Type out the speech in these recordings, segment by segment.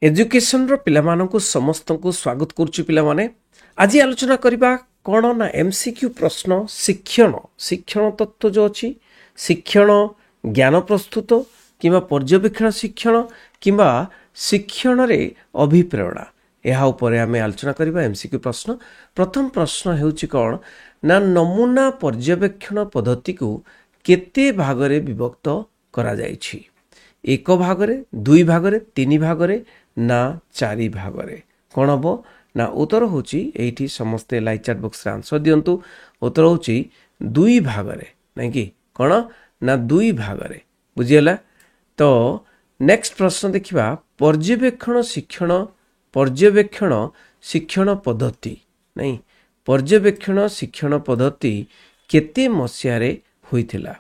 Education रो पिलामानंकु समस्तंकु स्वागत करछु पिलामाने। आज आलोचना करिबा कोन ना एमसीक्यू प्रश्न शिक्षण तत्व जो अछि शिक्षण ज्ञान प्रस्तुत किबा पर्यवेक्षण शिक्षण किबा शिक्षण रे अभिप्रेरणा एहा उपरे आमे आलोचना करिबा एमसीक्यू प्रश्न। प्रथम प्रश्न हेउछि कोन ना नमूना पर्यवेक्षण पद्धति को केते भागरे विभक्त करा जायछि। एक भागरे दुई भागरे तीन भागरे ना चारि भागरे कौन हम ना उत्तर होची एठी समस्ते लाइव चैट बॉक्स रे आंसर दियंतु। उत्तर होची दुई भागरे नहीं कि कौन ना दुई भागरे बुझियला। तो नेक्स्ट प्रश्न देखिबा पर्यवेक्षण शिक्षण पद्धति नहीं पर्यवेक्षण शिक्षण पद्धति केते मसियारे होइथिला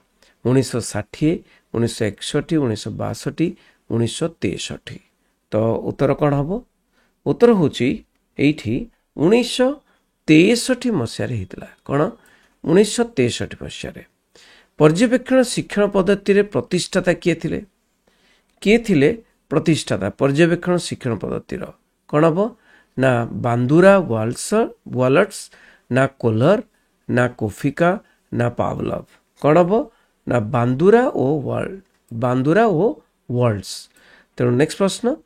1960 1961 1962 1963। तो उत्तर कौन हम उत्तर होची एठी 1963 मसियारे हितला कौन 1963 मसियारे। पर्यवेक्षण शिक्षण पद्धति रे प्रतिष्ठाता किए थिले प्रतिष्ठाता पर्यवेक्षण शिक्षण पद्धति रो कौन हम ना बांदुरा वालट्स ना कोलर ना कोफिका ना पावलव कौन हम ना बांदुरा ओ वर्ल्ड्स। तेणु नेक्स्ट प्रश्न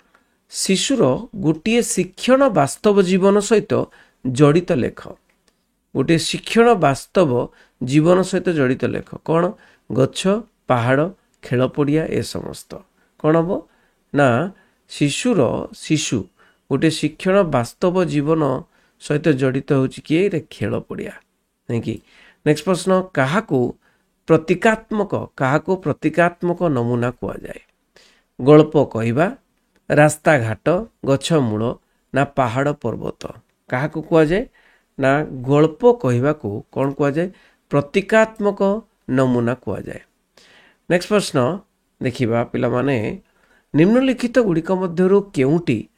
शिशुर गोटे शिक्षण वास्तव जीवन सहित जड़ित लेख गोटे शिक्षण वास्तव जीवन सहित जड़ित लेख कौन गछ पहाड़ खेल पड़िया ए समस्त कौन हम ना शिशु गोटे शिक्षण वास्तव जीवन सहित जड़ित होची किए खेल पड़िया नहीं कि। नेक्स्ट प्रश्न काहाको प्रतीकात्मक नमूना कुआ जाए। गल्प कहवा रास्ता घाट गछ मूल ना पहाड़ पर्वत क्या कुआ जाए ना गल्प कहवा को कौन कुआ जाए प्रतीकात्मक नमूना कुआ जाए। नेक्स्ट प्रश्न देखिबा पिला माने निम्नलिखित गुड़िक मध्यरु केउटी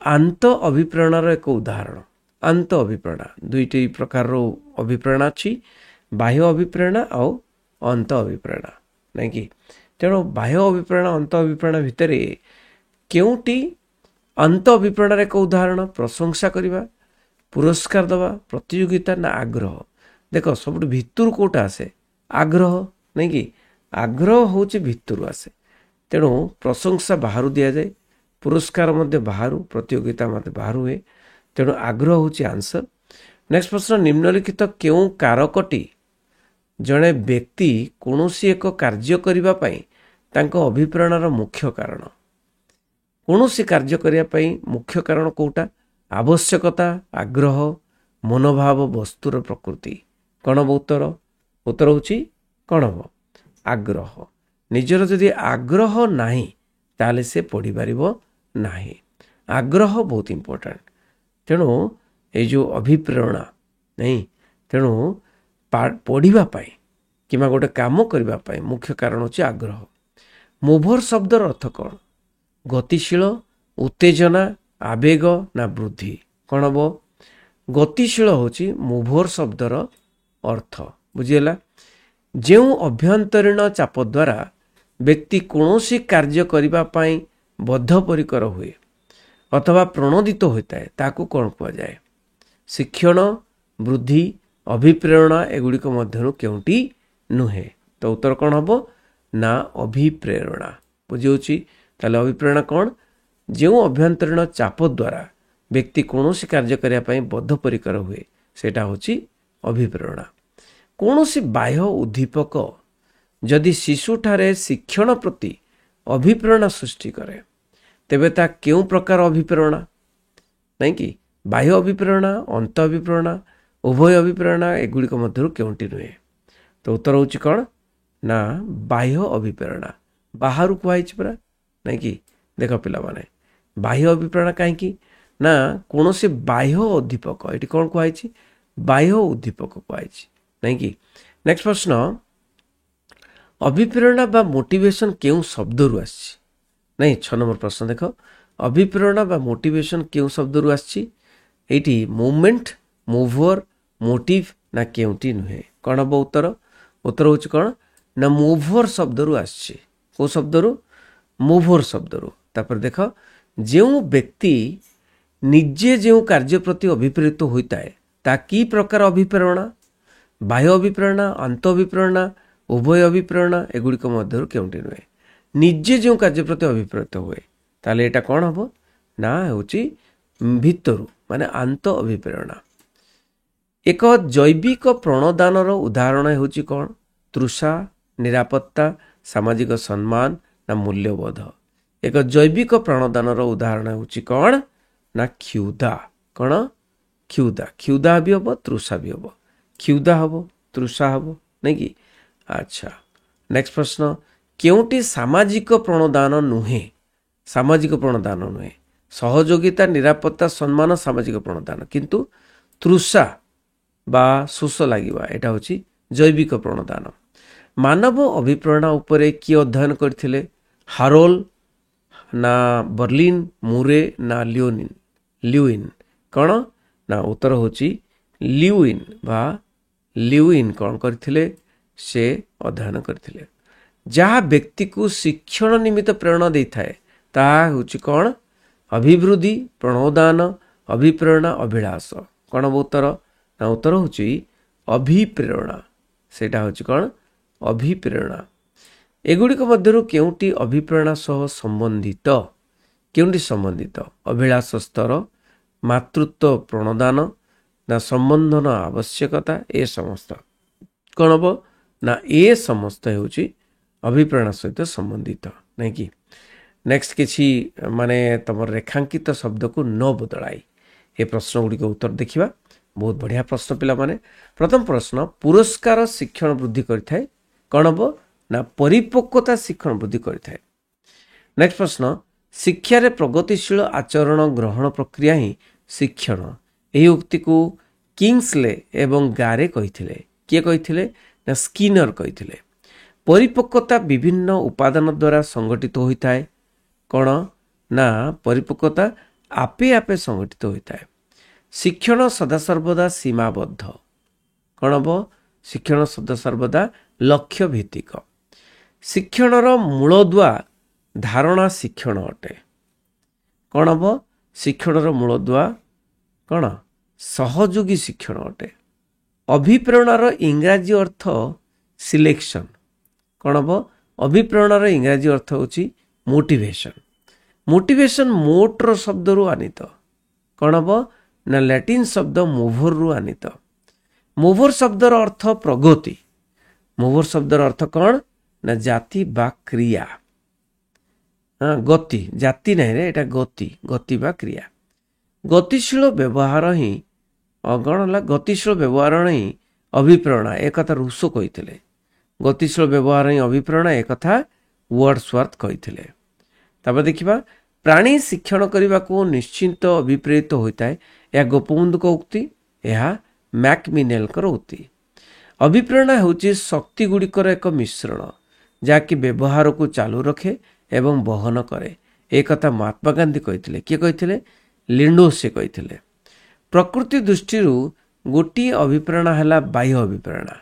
आंत अभिप्रेरणार एक उदाहरण। आंत अभिप्रेरणा दुईटी प्रकार अभिप्रेरणा अछि बाह्य अभिप्रेरणा और अंत अभिप्रेरणा नहीं कि। तेणु बाह्य अभिप्रेरणा अंत अभिप्रेरणा भितर केउटी अंत अभिप्रेरणार एक उदाहरण प्रशंसा करवा पुरस्कार दवा प्रतियोगिता ना आग्रह। देख सब भितर कोटा आसे आग्रह नहीं कि आग्रह होची भितर आसे। तेणु प्रशंसा बाहर दि जाए पुरस्कार मध्य बाहर प्रतियोगिता मध्य बाहर हुए। तेणु आग्रह होची आंसर। नेक्स्ट प्रश्न निम्नलिखित केउ कारकटी जड़े व्यक्ति कौनसी एक कार्य करिबा पई तांको अभिप्रेरणार मुख्य कारण कौनसी कार्य करिया पई मुख्य कारण कोटा आवश्यकता आग्रह मनोभाव वस्तुर प्रकृति कौन हम उत्तर होची कौन हम आग्रह। निजर जदि आग्रह नाही ताले से पढ़ी पारिबो नाही आग्रह बहुत इंपोर्टेंट। तेणु ये जो अभिप्रेरणा नहीं तेणु पढ़िबा पाई किमा गोटे काम करिबा पाई मुख्य कारण होची आग्रह। मोभर शब्दर अर्थ कौन गतिशील उत्तेजना आवेग ना वृद्धि कौन हम गतिशील होची मोभर शब्दर अर्थ बुझिला। जो अभ्यंतरीण चाप द्वारा व्यक्ति कौनसी कार्य करिबा पाई बद्धपरिकर हुए अथवा प्रणोदित होता है ताकू कौन कुआ जाए शिक्षण वृद्धि अभिप्रेरणा एगुड़िक मध्यरु केउटी नुहे। तो उत्तर कौन हम ना अभिप्रेरणा बुझी। ताले अभिप्रेरणा कौन जो अभ्यंतरीण चाप द्वारा व्यक्ति कौनसी कार्य करिया पई बद्धपरिकर हुए सेटा होची अभिप्रेरणा। कौनसी बाह्य उद्दीपक जदि शिशुठारे शिक्षण प्रति अभिप्रेरणा सृष्टि करे तेबे ता केउ प्रकार अभिप्रेरणा नहीं कि बाह्य अभिप्रेरणा अंत अभिप्रेरणा उभय अभिप्रेरणा एगुड़िक मध्यरु केउटी नुहे। तो उत्तर होची कौन ना बाह्य अभिप्रेरणा बाहर कुआइछि परा नहीं कि। देख पिला माने बाह्य अभिप्रेरणा कहीं ना कौन से बाह्य उद्दीपक ये कौन कुआइछि बाह्य उद्दीपक कुआइछि नहीं कि। नेक्स्ट प्रश्न अभिप्रेरणा बा मोटिवेशन केउ शब्द रु आछि नहीं 6 नंबर प्रश्न देख अभिप्रेरणा बा मोटिवेशन केउ शब्द रु आछि एटी मूवमेंट मूवर मोटिव ना केउटी नुहे कौन हम उत्तर होची कौन ना मूवर शब्द रु आछि को शब्द रु मूवर शब्द रु। तापर देख ଯେଉଁ ବ୍ୟକ୍ତି ନିଜେ ଯେଉଁ କାର୍ଯ୍ୟ ପ୍ରତି ଅଭିପ୍ରେତ ହୋଇଥାଏ ତାହା କି ପ୍ରକାର ଅଭିପ୍ରେରଣା? ବାହ୍ୟ ଅଭିପ୍ରେରଣା, ଆନ୍ତ ଅଭିପ୍ରେରଣା, ଉଭୟ ଅଭିପ୍ରେରଣା ଏଗୁଡ଼ିକ ମଧ୍ୟରୁ କେଉଁଟି ନୁହେଁ? ନିଜେ ଯେଉଁ କାର୍ଯ୍ୟ ପ୍ରତି ଅଭିପ୍ରେତ ହୁଏ ତାହେଲେ ଏଇଟା କ'ଣ ହେବ ନା ହେଉଛି ଭିତରୁ ମାନେ ଆନ୍ତ ଅଭିପ୍ରେରଣା। ଏକ ଜୈବିକ ପ୍ରାଣଦାନର ଉଦାହରଣ ହେଉଛି କ'ଣ? ତୃଷା, ନିରାପତ୍ତା, ସାମାଜିକ ସମ୍ମାନ ନା ମୂଲ୍ୟବୋଧ। ଏକ ଜୈବିକ ପ୍ରାଣଦାନର ଉଦାହରଣ ହେଉଛି କ'ଣ ନା କ୍ଷୁଧା। କ'ଣ? କ୍ଷୁଧା। କ୍ଷୁଧା ବି ହେବ, ତୃଷା ବି ହେବ। କ୍ଷୁଧା ହେବ, ତୃଷା ହେବ, ନାଇଁ କି? ଆଚ୍ଛା, ନେକ୍ସଟ ପ୍ରଶ୍ନ, କେଉଁଟି ସାମାଜିକ ପ୍ରାଣଦାନ ନୁହେଁ? ସାମାଜିକ ପ୍ରାଣଦାନ ନୁହେଁ। ସହଯୋଗିତା, ନିରାପତ୍ତା, ସମ୍ମାନ ସାମାଜିକ ପ୍ରାଣଦାନ, କିନ୍ତୁ ତୃଷା ବା ଶୋଷ ଲାଗିବା ଏଇଟା ହେଉଛି ଜୈବିକ ପ୍ରାଣଦାନ। ମାନବ ଅଭିପ୍ରେରଣା ଉପରେ କିଏ ଅଧ୍ୟୟନ କରିଥିଲେ? ହାରୋଲ ନା ବର୍ଲିନ୍, ମୁରେ ନା ଲ୍ୟୁଇନ୍? କ'ଣ ନା ଉତ୍ତର ହେଉଛି ଲ୍ୟୁଇନ୍ ବା ଲ୍ୟୁଇନ୍ କ'ଣ କରିଥିଲେ? ସେ ଅଧ୍ୟୟନ କରିଥିଲେ। ଯାହା ବ୍ୟକ୍ତିକୁ ଶିକ୍ଷଣ ନିମିତ୍ତ ପ୍ରେରଣା ଦେଇଥାଏ ତାହା ହେଉଛି କ'ଣ? ଅଭିବୃଦ୍ଧି, ପ୍ରାଣୋଦାନ, ଅଭିପ୍ରେରଣା, ଅଭିଳାଷ। କ'ଣ ଉତ୍ତର? ନା ଉତ୍ତର ହେଉଛି ଅଭିପ୍ରେରଣା। ସେଇଟା ହେଉଛି କ'ଣ? ଅଭିପ୍ରେରଣା। ଏଗୁଡ଼ିକ ମଧ୍ୟରୁ କେଉଁଟି ଅଭିପ୍ରେରଣା ସହ ସମ୍ବନ୍ଧିତ? କେଉଁଟି ସମ୍ବନ୍ଧିତ? ଅଭିଳାଷ ସ୍ତର, ମାତୃତ୍ୱ ପ୍ରାଣଦାନ ନା ସମ୍ବନ୍ଧନ ଆବଶ୍ୟକତା, ଏ ସମସ୍ତ। କ'ଣ ହେବ ନା ଏ ସମସ୍ତ ହେଉଛି ଅଭିପ୍ରେରଣା ସହିତ ସମ୍ବନ୍ଧିତ, ନାଇଁ କି? ନେକ୍ସଟ କିଛି ମାନେ ତୁମର ରେଖାଙ୍କିତ ଶବ୍ଦକୁ ନ ବଦଳାଇ ଏ ପ୍ରଶ୍ନ ଗୁଡ଼ିକ ଉତ୍ତର ଦେଖିବା। ବହୁତ ବଢ଼ିଆ ପ୍ରଶ୍ନ ପିଲାମାନେ। ପ୍ରଥମ ପ୍ରଶ୍ନ, ପୁରସ୍କାର ଶିକ୍ଷଣ ବୃଦ୍ଧି କରିଥାଏ। କ'ଣ ହେବ ନା ପରିପକ୍ୱତା ଶିକ୍ଷଣ ବୃଦ୍ଧି କରିଥାଏ। ନେକ୍ସଟ ପ୍ରଶ୍ନ, ଶିକ୍ଷାରେ ପ୍ରଗତିଶୀଳ ଆଚରଣ ଗ୍ରହଣ ପ୍ରକ୍ରିୟା ହିଁ ଶିକ୍ଷଣ। ଏହି ଉକ୍ତିକୁ କିଙ୍ଗସ୍ଲେ ଏବଂ ଗାରେ କହିଥିଲେ। କିଏ କହିଥିଲେ? ନା ସ୍କିନର କହିଥିଲେ। ପରିପକ୍ୱତା ବିଭିନ୍ନ ଉପାଦାନ ଦ୍ୱାରା ସଂଗଠିତ ହୋଇଥାଏ। କ'ଣ ନା ପରିପକ୍ୱତା ଆପେ ଆପେ ସଂଗଠିତ ହୋଇଥାଏ। ଶିକ୍ଷଣ ସଦାସର୍ବଦା ସୀମାବଦ୍ଧ। କ'ଣ ହେବ? ଶିକ୍ଷଣ ସଦାସର୍ବଦା ଲକ୍ଷ୍ୟ ଭିତ୍ତିକ। ଶିକ୍ଷଣର ମୂଳଦୁଆ ଧାରଣା ଶିକ୍ଷଣ ଅଟେ। କ'ଣ ହେବ? ଶିକ୍ଷଣର ମୂଳଦୁଆ କ'ଣ? ସହଯୋଗୀ ଶିକ୍ଷଣ ଅଟେ। ଅଭିପ୍ରେରଣାର ଇଂରାଜୀ ଅର୍ଥ ସିଲେକ୍ସନ୍। କ'ଣ ହେବ? ଅଭିପ୍ରେରଣାର ଇଂରାଜୀ ଅର୍ଥ ହେଉଛି ମୋଟିଭେସନ୍। ମୋଟିଭେସନ୍ ମୋଟର ଶବ୍ଦରୁ ଆନିତ। କ'ଣ ହେବ ନା ଲାଟିନ୍ ଶବ୍ଦ ମୋଭରରୁ ଆନିତ। ମୋଭର ଶବ୍ଦର ଅର୍ଥ ପ୍ରଗତି। ମୋଭର ଶବ୍ଦର ଅର୍ଥ କ'ଣ ନା ଜାତି ବା କ୍ରିୟା। ଗତି, ଜାତି ନାହିଁ ରେ, ଏଇଟା ଗତି, ଗତି ବା କ୍ରିୟା। ଗତିଶୀଳ ବ୍ୟବହାର ହିଁ କ'ଣ ହେଲା? ଗତିଶୀଳ ବ୍ୟବହାର ହିଁ ଅଭିପ୍ରେରଣା, ଏକଥା ରୁସୋ କହିଥିଲେ। ଗତିଶୀଳ ବ୍ୟବହାର ହିଁ ଅଭିପ୍ରେରଣା, ଏକଥା ୱାର୍ଡସୱାର୍ଥ କହିଥିଲେ। ତାପରେ ଦେଖିବା, ପ୍ରାଣୀ ଶିକ୍ଷଣ କରିବାକୁ ନିଶ୍ଚିନ୍ତ ଅଭିପ୍ରେରିତ ହୋଇଥାଏ। ଏହା ଗୋପବନ୍ଧୁଙ୍କ ଉକ୍ତି, ଏହା ମ୍ୟାକମିନେଲଙ୍କର ଉକ୍ତି। ଅଭିପ୍ରେରଣା ହେଉଛି ଶକ୍ତି ଗୁଡ଼ିକର ଏକ ମିଶ୍ରଣ ଯାହାକି ବ୍ୟବହାରକୁ ଚାଲୁ ରଖେ ଏବଂ ବହନ କରେ। ଏକଥା ମହାତ୍ମା ଗାନ୍ଧୀ କହିଥିଲେ। କିଏ କହିଥିଲେ? ଲିଣ୍ଡୋ କହିଥିଲେ। ପ୍ରକୃତି ଦୃଷ୍ଟିରୁ ଗୋଟିଏ ଅଭିପ୍ରେରଣା ହେଲା ବାହ୍ୟ ଅଭିପ୍ରେରଣା।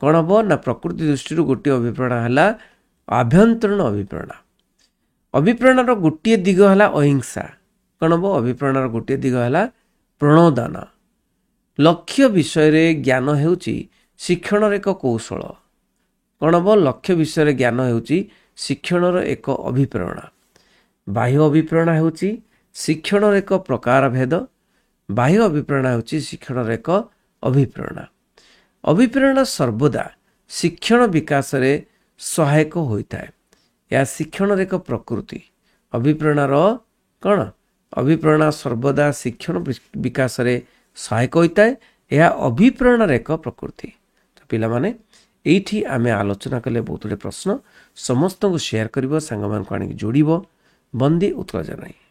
କ'ଣ ହେବ ନା ପ୍ରକୃତି ଦୃଷ୍ଟିରୁ ଗୋଟିଏ ଅଭିପ୍ରେରଣା ହେଲା ଆଭ୍ୟନ୍ତରୀଣ ଅଭିପ୍ରେରଣା। ଅଭିପ୍ରେରଣାର ଗୋଟିଏ ଦିଗ ହେଲା ଅହିଂସା। କ'ଣ ହେବ? ଅଭିପ୍ରେରଣାର ଗୋଟିଏ ଦିଗ ହେଲା ପ୍ରଣୋଦାନ। ଲକ୍ଷ୍ୟ ବିଷୟରେ ଜ୍ଞାନ ହେଉଛି ଶିକ୍ଷଣର ଏକ କୌଶଳ। କ'ଣ ହେବ? ଲକ୍ଷ୍ୟ ବିଷୟରେ ଜ୍ଞାନ ହେଉଛି ଶିକ୍ଷଣର ଏକ ଅଭିପ୍ରେରଣା। ବାହ୍ୟ ଅଭିପ୍ରେରଣା ହେଉଛି ଶିକ୍ଷଣର ଏକ ପ୍ରକାର ଭେଦ। ବାହ୍ୟ ଅଭିପ୍ରେରଣା ହେଉଛି ଶିକ୍ଷଣର ଏକ ଅଭିପ୍ରେରଣା। ଅଭିପ୍ରେରଣା ସର୍ବଦା ଶିକ୍ଷଣ ବିକାଶରେ ସହାୟକ ହୋଇଥାଏ। ଏହା ଶିକ୍ଷଣର ଏକ ପ୍ରକୃତି। ଅଭିପ୍ରେରଣାର କ'ଣ? ଅଭିପ୍ରେରଣା ସର୍ବଦା ଶିକ୍ଷଣ ବିକାଶରେ ସହାୟକ ହୋଇଥାଏ। ଏହା ଅଭିପ୍ରେରଣାର ଏକ ପ୍ରକୃତି। ତ ପିଲାମାନେ, ଏଇଠି ଆମେ ଆଲୋଚନା କଲେ ବହୁତ ଗୁଡ଼ିଏ ପ୍ରଶ୍ନ। ସମସ୍ତଙ୍କୁ ସେୟାର କରିବ, ସାଙ୍ଗମାନଙ୍କୁ ଆଣିକି ଯୋଡ଼ିବ। ବନ୍ଦେ ଉତ୍କଳ ଜନନୀ।